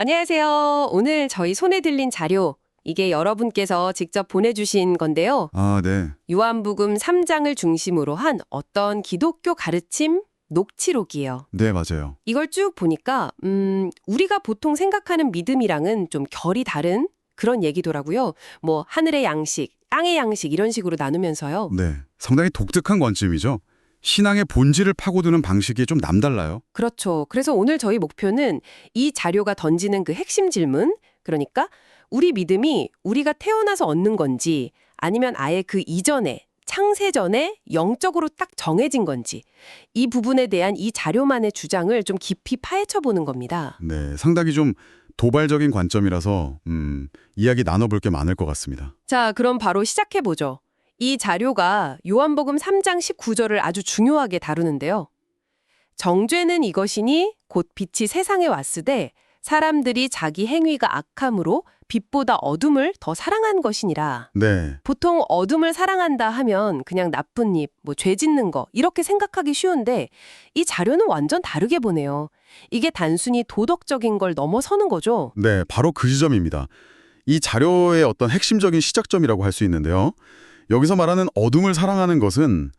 안녕하세요. 오늘 저희 손에 들린 자료, 이게 여러분께서 직접 보내주신 건데요. 아, 네. 요한복음 3장을 중심으로 한 어떤 기독교 가르침 녹취록이에요. 네, 맞아요. 이걸 쭉 보니까 우리가 보통 생각하는 믿음이랑은 좀 결이 다른 그런 얘기더라고요. 뭐 하늘의 양식, 땅의 양식 이런 식으로 나누면서요. 네. 상당히 독특한 관점이죠. 신앙의 본질을 파고드는 방식이 좀 남달라요. 그렇죠. 그래서 오늘 저희 목표는 이 자료가 던지는 그 핵심 질문, 그러니까 우리 믿음이 우리가 태어나서 얻는 건지 아니면 아예 그 이전에 창세 전에 영적으로 딱 정해진 건지 이 부분에 대한 이 자료만의 주장을 좀 깊이 파헤쳐 보는 겁니다. 네, 상당히 좀 도발적인 관점이라서 이야기 나눠볼 게 많을 것 같습니다. 자, 그럼 바로 시작해 보죠. 이 자료가 요한복음 3장 19절을 아주 중요하게 다루는데요. 정죄는 이것이니 곧 빛이 세상에 왔으되 사람들이 자기 행위가 악함으로 빛보다 어둠을 더 사랑한 것이니라. 네, 보통 어둠을 사랑한다 하면 그냥 나쁜 일, 죄 짓는 거 이렇게 생각하기 쉬운데 이 자료는 완전 다르게 보네요. 이게 단순히 도덕적인 걸 넘어서는 거죠. 네, 바로 그 지점입니다. 이 자료의 어떤 핵심적인 시작점이라고 할 수 있는데요. 여기서 말하는 어둠을 사랑하는 것은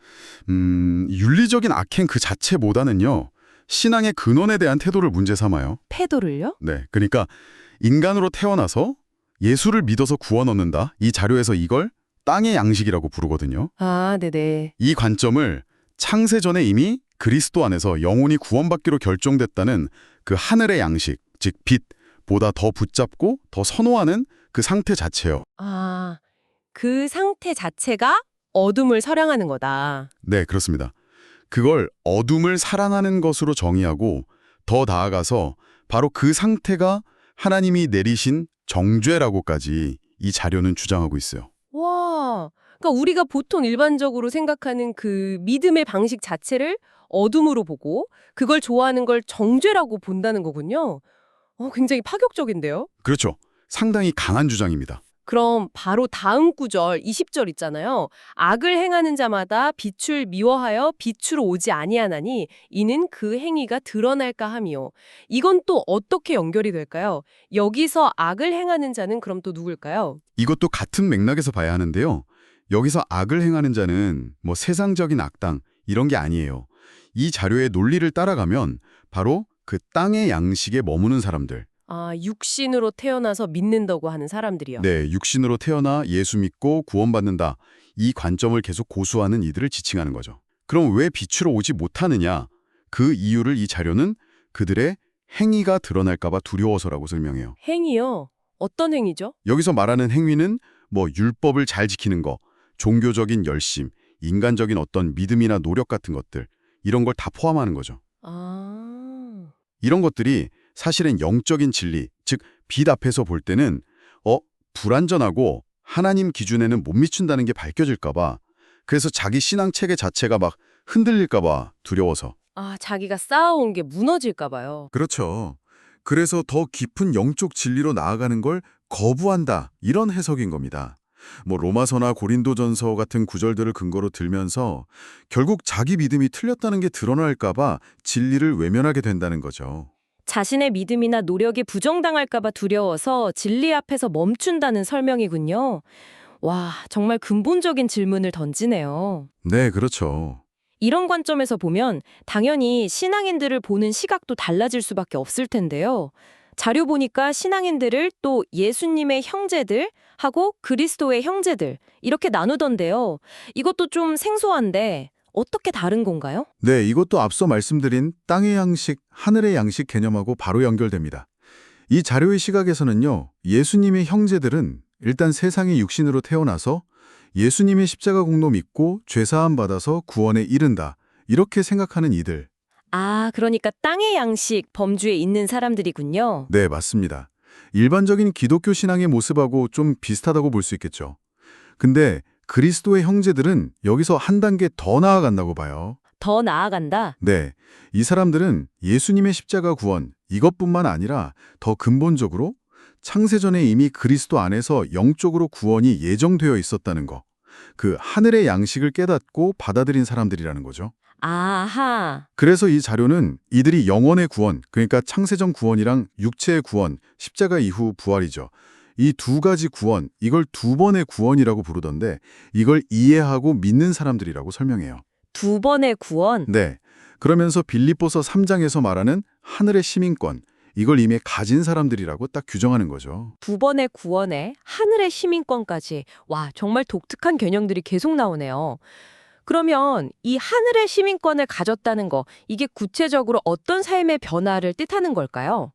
윤리적인 악행 그 자체보다는요. 신앙의 근원에 대한 태도를 문제 삼아요. 패도를요? 네, 그러니까 인간으로 태어나서 예수를 믿어서 구원 얻는다. 이 자료에서 이걸 땅의 양식이라고 부르거든요. 아, 네네. 이 관점을 창세 전에 이미 그리스도 안에서 영혼이 구원받기로 결정됐다는 그 하늘의 양식, 즉 빛보다 더 붙잡고 더 선호하는 그 상태 자체요. 아, 그 상태 자체가 어둠을 사랑하는 거다. 네, 그렇습니다. 그걸 어둠을 사랑하는 것으로 정의하고 더 나아가서 바로 그 상태가 하나님이 내리신 정죄라고까지 이 자료는 주장하고 있어요. 와, 그러니까 우리가 보통 일반적으로 생각하는 그 믿음의 방식 자체를 어둠으로 보고 그걸 좋아하는 걸 정죄라고 본다는 거군요. 굉장히 파격적인데요? 그렇죠. 상당히 강한 주장입니다. 그럼 바로 다음 구절 20절 있잖아요. 악을 행하는 자마다 빛을 미워하여 빛으로 오지 아니하나니 이는 그 행위가 드러날까 함이요. 이건 또 어떻게 연결이 될까요? 여기서 악을 행하는 자는 그럼 또 누굴까요? 이것도 같은 맥락에서 봐야 하는데요. 여기서 악을 행하는 자는 뭐 세상적인 악당 이런 게 아니에요. 이 자료의 논리를 따라가면 바로 그 땅의 양식에 머무는 사람들. 아, 육신으로 태어나서 믿는다고 하는 사람들이요. 네, 육신으로 태어나 예수 믿고 구원받는다. 이 관점을 계속 고수하는 이들을 지칭하는 거죠. 그럼 왜 빛으로 오지 못하느냐? 그 이유를 이 자료는 그들의 행위가 드러날까 봐 두려워서라고 설명해요. 행위요? 어떤 행위죠? 여기서 말하는 행위는 뭐 율법을 잘 지키는 거, 종교적인 열심, 인간적인 어떤 믿음이나 노력 같은 것들, 이런 걸 다 포함하는 거죠. 아, 이런 것들이 사실은 영적인 진리, 즉 빛 앞에서 볼 때는 불완전하고 하나님 기준에는 못 미친다는 게 밝혀질까 봐, 그래서 자기 신앙 체계 자체가 막 흔들릴까 봐 두려워서. 자기가 쌓아온 게 무너질까 봐요. 그렇죠. 그래서 더 깊은 영적 진리로 나아가는 걸 거부한다, 이런 해석인 겁니다. 뭐 로마서나 고린도전서 같은 구절들을 근거로 들면서 결국 자기 믿음이 틀렸다는 게 드러날까 봐 진리를 외면하게 된다는 거죠. 자신의 믿음이나 노력이 부정당할까 봐 두려워서 진리 앞에서 멈춘다는 설명이군요. 와, 정말 근본적인 질문을 던지네요. 네, 그렇죠. 이런 관점에서 보면 당연히 신앙인들을 보는 시각도 달라질 수밖에 없을 텐데요. 자료 보니까 신앙인들을 또 예수님의 형제들 하고 그리스도의 형제들 이렇게 나누던데요. 이것도 좀 생소한데 어떻게 다른 건가요? 네, 이것도 앞서 말씀드린 땅의 양식, 하늘의 양식 개념하고 바로 연결됩니다. 이 자료의 시각에서는요, 예수님의 형제들은 일단 세상의 육신으로 태어나서 예수님의 십자가 공로 믿고 죄사함 받아서 구원에 이른다. 이렇게 생각하는 이들. 아, 그러니까 땅의 양식 범주에 있는 사람들이군요. 네, 맞습니다. 일반적인 기독교 신앙의 모습하고 좀 비슷하다고 볼 수 있겠죠. 근데 그리스도의 형제들은 여기서 한 단계 더 나아간다고 봐요. 더 나아간다? 네, 이 사람들은 예수님의 십자가 구원, 이것뿐만 아니라 더 근본적으로 창세전에 이미 그리스도 안에서 영적으로 구원이 예정되어 있었다는 거. 그 하늘의 양식을 깨닫고 받아들인 사람들이라는 거죠. 아하. 그래서 이 자료는 이들이 영혼의 구원, 그러니까 창세전 구원이랑 육체의 구원, 십자가 이후 부활이죠. 이 두 가지 구원, 이걸 두 번의 구원이라고 부르던데 이걸 이해하고 믿는 사람들이라고 설명해요. 두 번의 구원? 네. 그러면서 빌립보서 3장에서 말하는 하늘의 시민권, 이걸 이미 가진 사람들이라고 딱 규정하는 거죠. 두 번의 구원에 하늘의 시민권까지. 와, 정말 독특한 개념들이 계속 나오네요. 그러면 이 하늘의 시민권을 가졌다는 거, 이게 구체적으로 어떤 삶의 변화를 뜻하는 걸까요?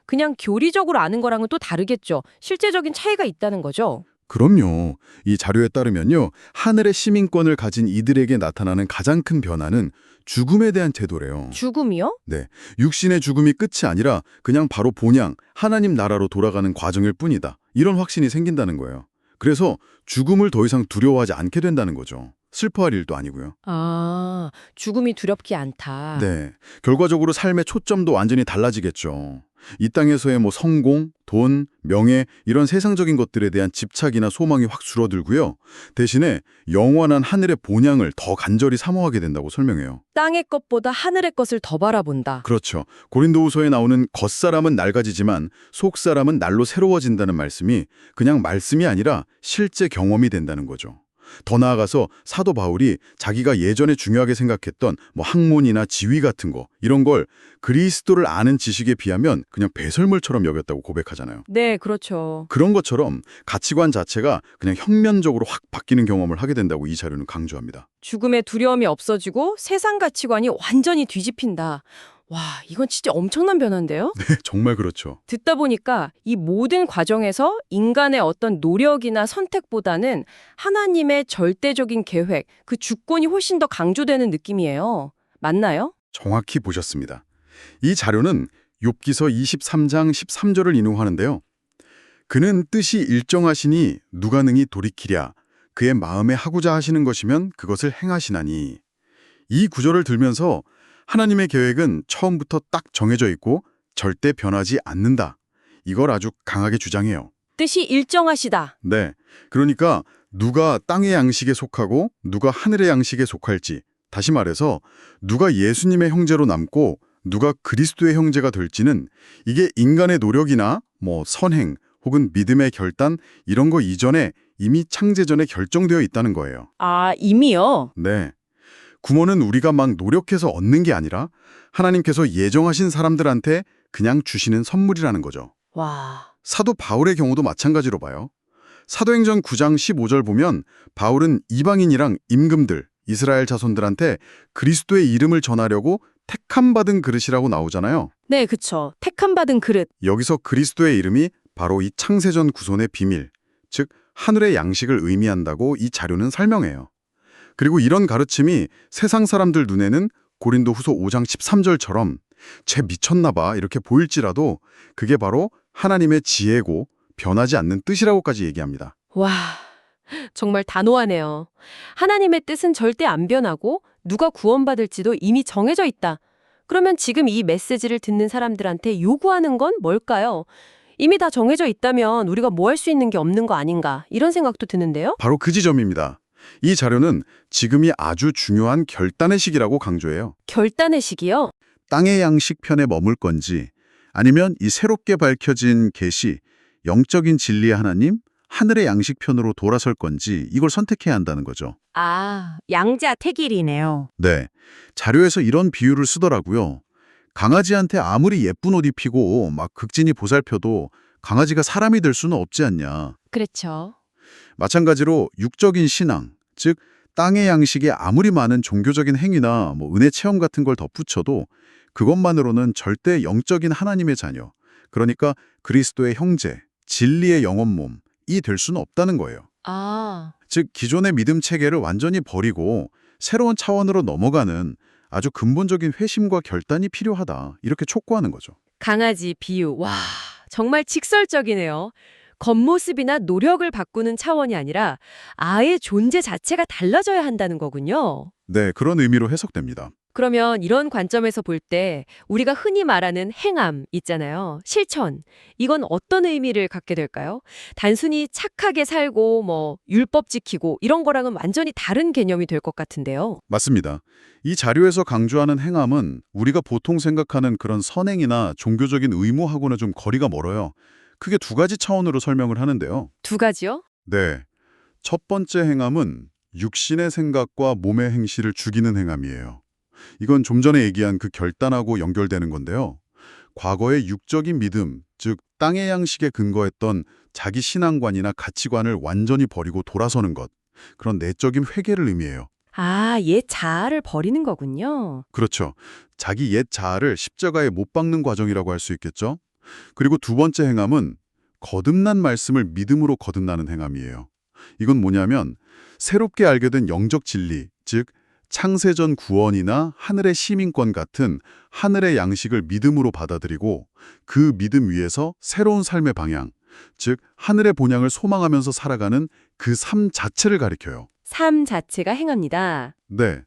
그냥 교리적으로 아는 거랑은 또 다르겠죠. 실제적인 차이가 있다는 거죠. 그럼요. 이 자료에 따르면요. 하늘의 시민권을 가진 이들에게 나타나는 가장 큰 변화는 죽음에 대한 태도래요. 죽음이요? 네. 육신의 죽음이 끝이 아니라 그냥 바로 본향, 하나님 나라로 돌아가는 과정일 뿐이다. 이런 확신이 생긴다는 거예요. 그래서 죽음을 더 이상 두려워하지 않게 된다는 거죠. 슬퍼할 일도 아니고요. 아, 죽음이 두렵지 않다. 네. 결과적으로 삶의 초점도 완전히 달라지겠죠. 이 땅에서의 성공, 돈, 명예 이런 세상적인 것들에 대한 집착이나 소망이 확 줄어들고요. 대신에 영원한 하늘의 본향을 더 간절히 사모하게 된다고 설명해요. 땅의 것보다 하늘의 것을 더 바라본다. 그렇죠. 고린도후서에 나오는 겉사람은 낡아지지만 속사람은 날로 새로워진다는 말씀이 그냥 말씀이 아니라 실제 경험이 된다는 거죠. 더 나아가서 사도 바울이 자기가 예전에 중요하게 생각했던 학문이나 지위 같은 거 이런 걸 그리스도를 아는 지식에 비하면 그냥 배설물처럼 여겼다고 고백하잖아요. 네, 그렇죠. 그런 것처럼 가치관 자체가 그냥 혁면적으로 확 바뀌는 경험을 하게 된다고 이 자료는 강조합니다. 죽음의 두려움이 없어지고 세상 가치관이 완전히 뒤집힌다. 와, 이건 진짜 엄청난 변화인데요? 네, 정말 그렇죠. 듣다 보니까 이 모든 과정에서 인간의 어떤 노력이나 선택보다는 하나님의 절대적인 계획, 그 주권이 훨씬 더 강조되는 느낌이에요. 맞나요? 정확히 보셨습니다. 이 자료는 욥기서 23장 13절을 인용하는데요. 그는 뜻이 일정하시니 누가 능히 돌이키랴. 그의 마음에 하고자 하시는 것이면 그것을 행하시나니. 이 구절을 들면서 하나님의 계획은 처음부터 딱 정해져 있고 절대 변하지 않는다. 이걸 아주 강하게 주장해요. 뜻이 일정하시다. 네. 그러니까 누가 땅의 양식에 속하고 누가 하늘의 양식에 속할지, 다시 말해서 누가 예수님의 형제로 남고 누가 그리스도의 형제가 될지는 이게 인간의 노력이나 선행 혹은 믿음의 결단 이런 거 이전에 이미 창제전에 결정되어 있다는 거예요. 아, 이미요? 네. 구원은 우리가 막 노력해서 얻는 게 아니라 하나님께서 예정하신 사람들한테 그냥 주시는 선물이라는 거죠. 와, 사도 바울의 경우도 마찬가지로 봐요. 사도행전 9장 15절 보면 바울은 이방인이랑 임금들, 이스라엘 자손들한테 그리스도의 이름을 전하려고 택함받은 그릇이라고 나오잖아요. 네, 그쵸. 택함받은 그릇. 여기서 그리스도의 이름이 바로 이 창세전 구손의 비밀, 즉 하늘의 양식을 의미한다고 이 자료는 설명해요. 그리고 이런 가르침이 세상 사람들 눈에는 고린도 후서 5장 13절처럼 쟤 미쳤나 봐 이렇게 보일지라도 그게 바로 하나님의 지혜고 변하지 않는 뜻이라고까지 얘기합니다. 와, 정말 단호하네요. 하나님의 뜻은 절대 안 변하고 누가 구원받을지도 이미 정해져 있다. 그러면 지금 이 메시지를 듣는 사람들한테 요구하는 건 뭘까요? 이미 다 정해져 있다면 우리가 뭐 할 수 있는 게 없는 거 아닌가 이런 생각도 드는데요. 바로 그 지점입니다. 이 자료는 지금이 아주 중요한 결단의 시기라고 강조해요. 결단의 시기요? 땅의 양식 편에 머물 건지 아니면 이 새롭게 밝혀진 계시, 영적인 진리의 하나님, 하늘의 양식 편으로 돌아설 건지 이걸 선택해야 한다는 거죠. 아, 양자택일이네요. 네, 자료에서 이런 비유를 쓰더라고요. 강아지한테 아무리 예쁜 옷 입히고 막 극진히 보살펴도 강아지가 사람이 될 수는 없지 않냐. 그렇죠. 마찬가지로 육적인 신앙, 즉 땅의 양식에 아무리 많은 종교적인 행위나 은혜 체험 같은 걸 덧붙여도 그것만으로는 절대 영적인 하나님의 자녀, 그러니까 그리스도의 형제, 진리의 영혼 몸이 될 수는 없다는 거예요. 아, 즉 기존의 믿음 체계를 완전히 버리고 새로운 차원으로 넘어가는 아주 근본적인 회심과 결단이 필요하다. 이렇게 촉구하는 거죠. 강아지 비유. 와, 정말 직설적이네요. 겉모습이나 노력을 바꾸는 차원이 아니라 아예 존재 자체가 달라져야 한다는 거군요. 네, 그런 의미로 해석됩니다. 그러면 이런 관점에서 볼 때 우리가 흔히 말하는 행함 있잖아요. 실천. 이건 어떤 의미를 갖게 될까요? 단순히 착하게 살고 율법 지키고 이런 거랑은 완전히 다른 개념이 될 것 같은데요. 맞습니다. 이 자료에서 강조하는 행함은 우리가 보통 생각하는 그런 선행이나 종교적인 의무하고는 좀 거리가 멀어요. 크게 두 가지 차원으로 설명을 하는데요. 두 가지요? 네. 첫 번째 행함은 육신의 생각과 몸의 행실을 죽이는 행함이에요. 이건 좀 전에 얘기한 그 결단하고 연결되는 건데요. 과거의 육적인 믿음, 즉 땅의 양식에 근거했던 자기 신앙관이나 가치관을 완전히 버리고 돌아서는 것. 그런 내적인 회개를 의미해요. 아, 옛 자아를 버리는 거군요. 그렇죠. 자기 옛 자아를 십자가에 못 박는 과정이라고 할 수 있겠죠. 그리고 두 번째 행함은 거듭난 말씀을 믿음으로 거듭나는 행함이에요. 이건 뭐냐면 새롭게 알게 된 영적 진리, 즉 창세전 구원이나 하늘의 시민권 같은 하늘의 양식을 믿음으로 받아들이고 그 믿음 위에서 새로운 삶의 방향, 즉 하늘의 본향을 소망하면서 살아가는 그 삶 자체를 가리켜요. 삶 자체가 행합니다. 네.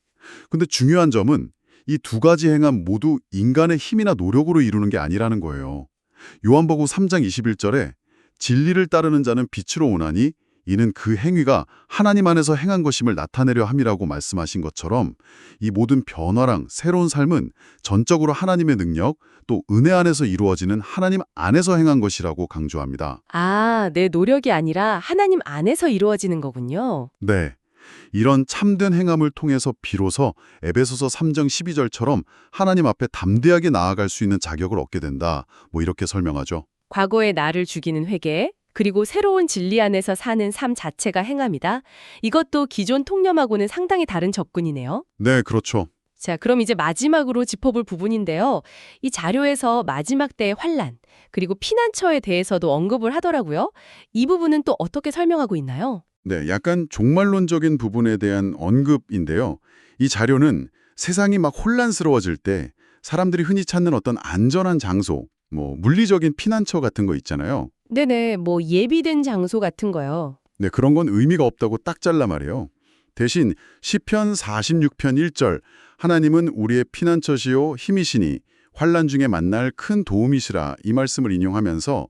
근데 중요한 점은 이 두 가지 행함 모두 인간의 힘이나 노력으로 이루는 게 아니라는 거예요. 요한복음 3장 21절에 진리를 따르는 자는 빛으로 오나니 이는 그 행위가 하나님 안에서 행한 것임을 나타내려 함이라고 말씀하신 것처럼 이 모든 변화랑 새로운 삶은 전적으로 하나님의 능력 또 은혜 안에서 이루어지는 하나님 안에서 행한 것이라고 강조합니다. 아, 내 노력이 아니라 하나님 안에서 이루어지는 거군요. 네. 이런 참된 행함을 통해서 비로소 에베소서 3장 12절처럼 하나님 앞에 담대하게 나아갈 수 있는 자격을 얻게 된다. 이렇게 설명하죠. 과거의 나를 죽이는 회개, 그리고 새로운 진리 안에서 사는 삶 자체가 행함이다. 이것도 기존 통념하고는 상당히 다른 접근이네요. 네, 그렇죠. 자, 그럼 이제 마지막으로 짚어볼 부분인데요. 이 자료에서 마지막 때의 환란, 그리고 피난처에 대해서도 언급을 하더라고요. 이 부분은 또 어떻게 설명하고 있나요? 네, 약간 종말론적인 부분에 대한 언급인데요. 이 자료는 세상이 막 혼란스러워질 때 사람들이 흔히 찾는 어떤 안전한 장소, 물리적인 피난처 같은 거 있잖아요. 네네, 예비된 장소 같은 거요. 네, 그런 건 의미가 없다고 딱 잘라 말이에요. 대신 시편 46편 1절 하나님은 우리의 피난처시요 힘이시니 환난 중에 만날 큰 도움이시라 이 말씀을 인용하면서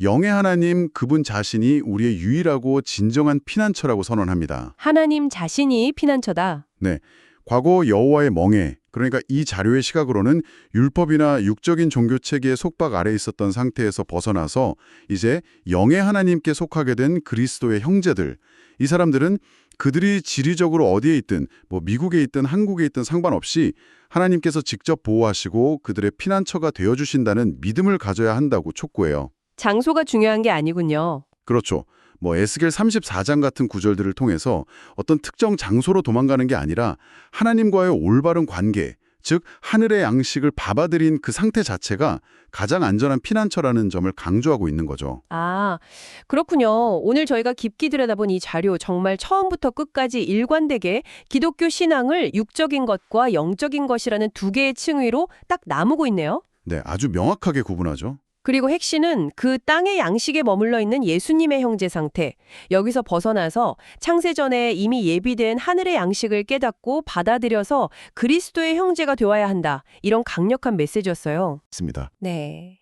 영의 하나님 그분 자신이 우리의 유일하고 진정한 피난처라고 선언합니다. 하나님 자신이 피난처다. 네, 과거 여호와의 멍에 그러니까 이 자료의 시각으로는 율법이나 육적인 종교체계의 속박 아래 있었던 상태에서 벗어나서 이제 영의 하나님께 속하게 된 그리스도의 형제들, 이 사람들은 그들이 지리적으로 어디에 있든 미국에 있든 한국에 있든 상관없이 하나님께서 직접 보호하시고 그들의 피난처가 되어주신다는 믿음을 가져야 한다고 촉구해요. 장소가 중요한 게 아니군요. 그렇죠. 에스겔 34장 같은 구절들을 통해서 어떤 특정 장소로 도망가는 게 아니라 하나님과의 올바른 관계, 즉 하늘의 양식을 받아들인 그 상태 자체가 가장 안전한 피난처라는 점을 강조하고 있는 거죠. 아, 그렇군요. 오늘 저희가 깊게 들여다본 이 자료 정말 처음부터 끝까지 일관되게 기독교 신앙을 육적인 것과 영적인 것이라는 두 개의 층위로 딱 나누고 있네요. 네, 아주 명확하게 구분하죠. 그리고 핵심은 그 땅의 양식에 머물러 있는 예수님의 형제 상태. 여기서 벗어나서 창세전에 이미 예비된 하늘의 양식을 깨닫고 받아들여서 그리스도의 형제가 되어야 한다. 이런 강력한 메시지였어요. 맞습니다. 네.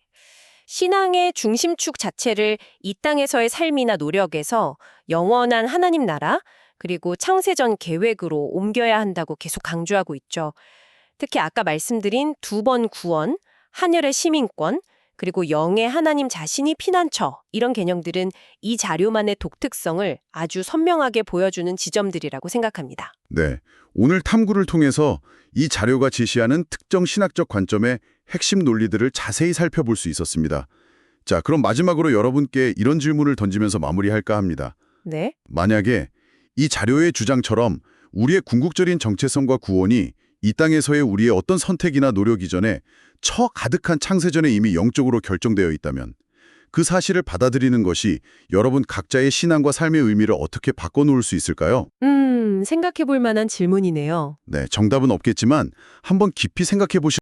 신앙의 중심축 자체를 이 땅에서의 삶이나 노력에서 영원한 하나님 나라, 그리고 창세전 계획으로 옮겨야 한다고 계속 강조하고 있죠. 특히 아까 말씀드린 두 번 구원, 하늘의 시민권, 그리고 영의 하나님 자신이 피난처, 이런 개념들은 이 자료만의 독특성을 아주 선명하게 보여주는 지점들이라고 생각합니다. 네, 오늘 탐구를 통해서 이 자료가 제시하는 특정 신학적 관점의 핵심 논리들을 자세히 살펴볼 수 있었습니다. 자, 그럼 마지막으로 여러분께 이런 질문을 던지면서 마무리할까 합니다. 네. 만약에 이 자료의 주장처럼 우리의 궁극적인 정체성과 구원이 이 땅에서의 우리의 어떤 선택이나 노력 이전에 처 가득한 창세전에 이미 영적으로 결정되어 있다면 그 사실을 받아들이는 것이 여러분 각자의 신앙과 삶의 의미를 어떻게 바꿔놓을 수 있을까요? 생각해 볼 만한 질문이네요. 네, 정답은 없겠지만 한번 깊이 생각해 보시